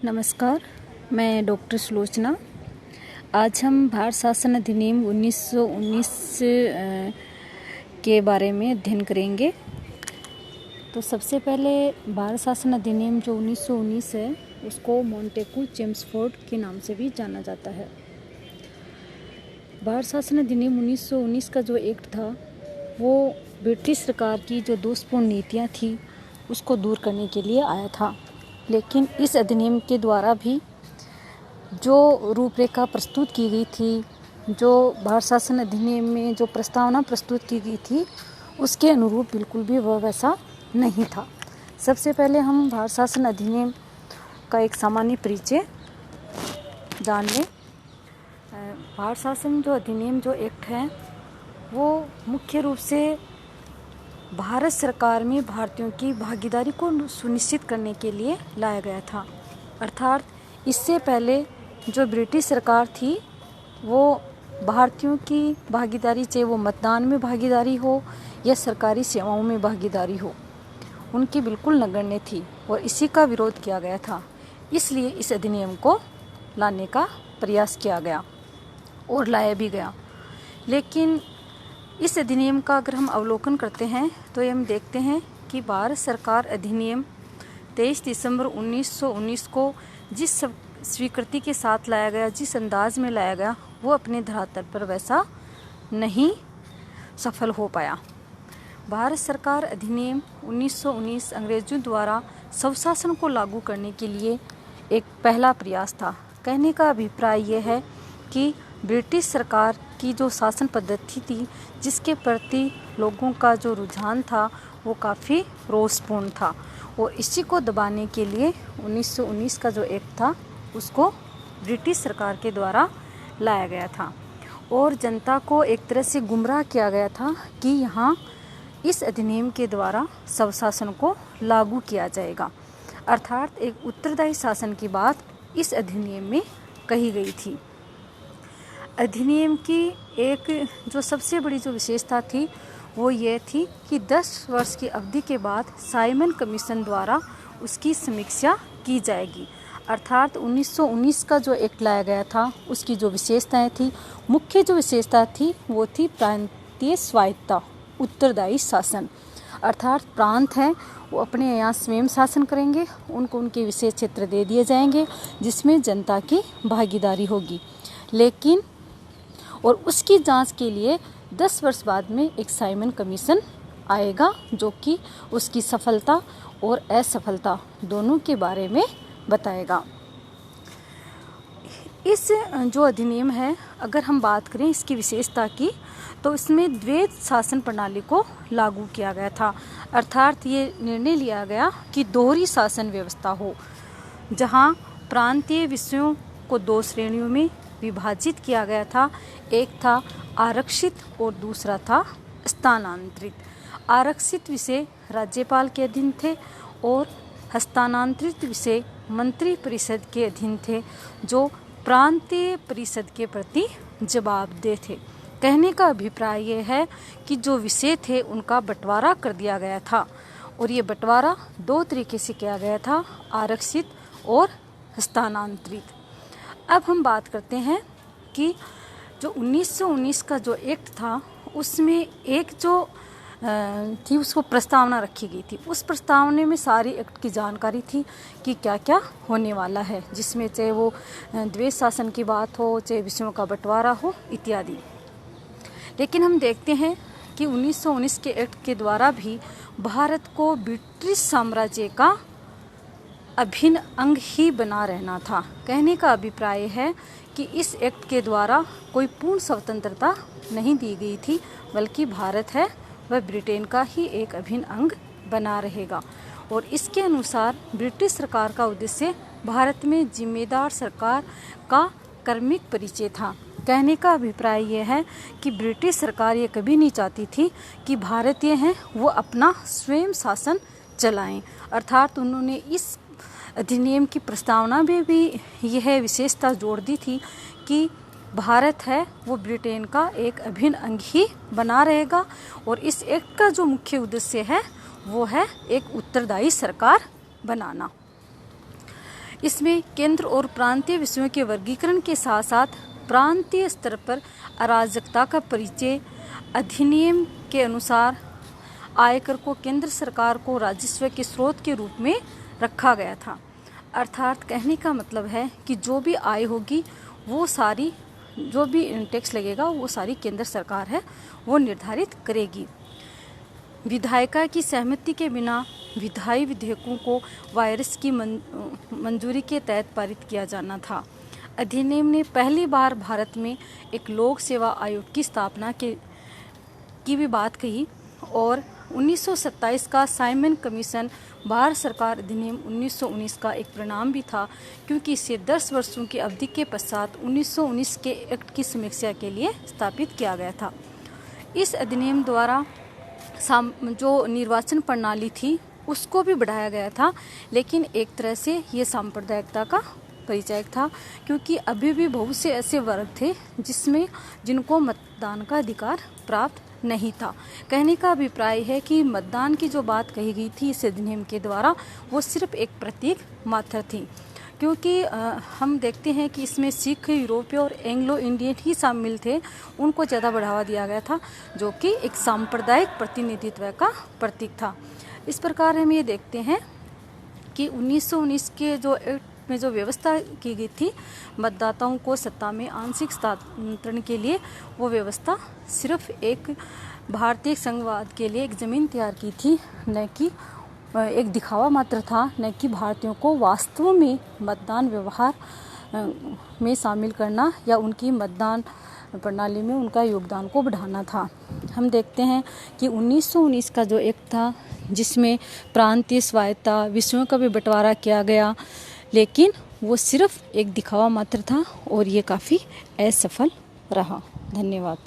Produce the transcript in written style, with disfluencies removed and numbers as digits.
नमस्कार, मैं डॉक्टर सुलोचना। आज हम भारत शासन अधिनियम 1919 के बारे में अध्ययन करेंगे। तो सबसे पहले भारत शासन अधिनियम जो 1919 है उसको मॉन्टेक्यू चेम्सफोर्ड के नाम से भी जाना जाता है। भारत शासन अधिनियम 1919 का जो एक्ट था वो ब्रिटिश सरकार की जो दोषपूर्ण नीतियाँ थी उसको दूर करने के लिए आया था। लेकिन इस अधिनियम के द्वारा भी जो रूपरेखा प्रस्तुत की गई थी, जो भारत शासन अधिनियम में जो प्रस्तावना प्रस्तुत की गई थी उसके अनुरूप बिल्कुल भी वह वैसा नहीं था। सबसे पहले हम भारत शासन अधिनियम का एक सामान्य परिचय जान लें। भारत शासन जो अधिनियम जो एक्ट है वो मुख्य रूप से भारत सरकार में भारतीयों की भागीदारी को सुनिश्चित करने के लिए लाया गया था। अर्थात इससे पहले जो ब्रिटिश सरकार थी वो भारतीयों की भागीदारी, चाहे वो मतदान में भागीदारी हो या सरकारी सेवाओं में भागीदारी हो, उनकी बिल्कुल नगण्य थी और इसी का विरोध किया गया था। इसलिए इस अधिनियम को लाने का प्रयास किया गया और लाया भी गया। लेकिन इस अधिनियम का अगर हम अवलोकन करते हैं तो हम देखते हैं कि भारत सरकार अधिनियम 23 दिसंबर 1919 को जिस स्वीकृति के साथ लाया गया, जिस अंदाज में लाया गया, वो अपने धरातल पर वैसा नहीं सफल हो पाया। भारत सरकार अधिनियम 1919 अंग्रेजों द्वारा स्वशासन को लागू करने के लिए एक पहला प्रयास था। कहने का अभिप्राय यह है कि ब्रिटिश सरकार की जो शासन पद्धति थी जिसके प्रति लोगों का जो रुझान था वो काफ़ी रोषपूर्ण था और इसी को दबाने के लिए 1919 का जो एक्ट था उसको ब्रिटिश सरकार के द्वारा लाया गया था और जनता को एक तरह से गुमराह किया गया था कि यहाँ इस अधिनियम के द्वारा स्वशासन को लागू किया जाएगा। अर्थात एक उत्तरदायी शासन की बात इस अधिनियम में कही गई थी। अधिनियम की एक जो सबसे बड़ी जो विशेषता थी वो ये थी कि 10 वर्ष की अवधि के बाद साइमन कमीशन द्वारा उसकी समीक्षा की जाएगी। अर्थात 1919 का जो एक्ट लाया गया था उसकी जो विशेषताएं थी, मुख्य जो विशेषता थी वो थी प्रांतीय स्वायत्तता, उत्तरदायी शासन। अर्थात प्रांत हैं वो अपने यहाँ स्वयं शासन करेंगे, उनको उनके विशेष क्षेत्र दे दिए जाएंगे जिसमें जनता की भागीदारी होगी। लेकिन और उसकी जांच के लिए 10 वर्ष बाद में एक साइमन कमीशन आएगा जो कि उसकी सफलता और असफलता दोनों के बारे में बताएगा। इस जो अधिनियम है, अगर हम बात करें इसकी विशेषता की, तो इसमें द्वैध शासन प्रणाली को लागू किया गया था। अर्थात ये निर्णय लिया गया कि दोहरी शासन व्यवस्था हो, जहां प्रांतीय विषयों को 2 श्रेणियों में विभाजित किया गया था। एक था आरक्षित और दूसरा था हस्तांतरित। आरक्षित विषय राज्यपाल के अधीन थे और हस्तांतरित विषय मंत्री परिषद के अधीन थे जो प्रांतीय परिषद के प्रति जवाबदेह थे। कहने का अभिप्राय यह है कि जो विषय थे उनका बंटवारा कर दिया गया था और ये बंटवारा 2 तरीके से किया गया था, आरक्षित और हस्तांतरित। अब हम बात करते हैं कि जो 1919 का जो एक्ट था उसमें एक जो थी उसको प्रस्तावना रखी गई थी। उस प्रस्तावना में सारी एक्ट की जानकारी थी कि क्या क्या होने वाला है, जिसमें चाहे वो द्वैध शासन की बात हो, चाहे विषयों का बंटवारा हो इत्यादि। लेकिन हम देखते हैं कि 1919 के एक्ट के द्वारा भी भारत को ब्रिटिश साम्राज्य का अभिन्न अंग ही बना रहना था। कहने का अभिप्राय है कि इस एक्ट के द्वारा कोई पूर्ण स्वतंत्रता नहीं दी गई थी, बल्कि भारत है वह ब्रिटेन का ही एक अभिन्न अंग बना रहेगा। और इसके अनुसार ब्रिटिश सरकार का उद्देश्य भारत में जिम्मेदार सरकार का कर्मिक परिचय था। कहने का अभिप्राय यह है कि ब्रिटिश सरकार ये कभी नहीं चाहती थी कि भारतीय हैं वो अपना स्वयं शासन चलाएं। अर्थात उन्होंने इस अधिनियम की प्रस्तावना में भी यह विशेषता जोड़ दी थी कि भारत है वो ब्रिटेन का एक अभिन्न अंग ही बना रहेगा और इस एक्ट का जो मुख्य उद्देश्य है वो है एक उत्तरदायी सरकार बनाना। इसमें केंद्र और प्रांतीय विषयों के वर्गीकरण के साथ साथ प्रांतीय स्तर पर अराजकता का परिचय, अधिनियम के अनुसार आयकर को केंद्र सरकार को राजस्व के स्रोत के रूप में रखा गया था। अर्थात कहने का मतलब है कि जो भी आय होगी वो सारी, जो भी टैक्स लगेगा वो सारी केंद्र सरकार है वो निर्धारित करेगी। विधायिका की सहमति के बिना विधायी विधेयकों को वायरस की मंजूरी के तहत पारित किया जाना था। अधिनियम ने पहली बार भारत में एक लोक सेवा आयोग की स्थापना की भी बात कही और 1927 का साइमन कमीशन भारत सरकार अधिनियम 1919 का एक परिणाम भी था, क्योंकि इसे 10 वर्षों की अवधि के पश्चात 1919 के एक्ट की समीक्षा के लिए स्थापित किया गया था। इस अधिनियम द्वारा जो निर्वाचन प्रणाली थी उसको भी बढ़ाया गया था, लेकिन एक तरह से ये सांप्रदायिकता का परिचायक था, क्योंकि अभी भी बहुत से ऐसे वर्ग थे जिनको मतदान का अधिकार प्राप्त नहीं था। कहने का अभिप्राय है कि मतदान की जो बात कही गई थी इस अधिनियम के द्वारा वो सिर्फ एक प्रतीक मात्र थी, क्योंकि हम देखते हैं कि इसमें सिख, यूरोपीय और एंग्लो इंडियन ही शामिल थे, उनको ज़्यादा बढ़ावा दिया गया था, जो कि एक सांप्रदायिक प्रतिनिधित्व का प्रतीक था। इस प्रकार हम ये देखते हैं कि 1919 के जो एक्ट में जो व्यवस्था की गई थी मतदाताओं को सत्ता में आंशिक हस्तांतरण के लिए, वो व्यवस्था सिर्फ एक भारतीय संघवाद के लिए एक ज़मीन तैयार की थी, न कि एक दिखावा मात्र था, न कि भारतीयों को वास्तव में मतदान व्यवहार में शामिल करना या उनकी मतदान प्रणाली में उनका योगदान को बढ़ाना था। हम देखते हैं कि 1919 का जो एक्ट था जिसमें प्रांतीय स्वायत्तता विषयों का भी बंटवारा किया गया, लेकिन वो सिर्फ एक दिखावा मात्र था और ये काफ़ी असफल रहा। धन्यवाद।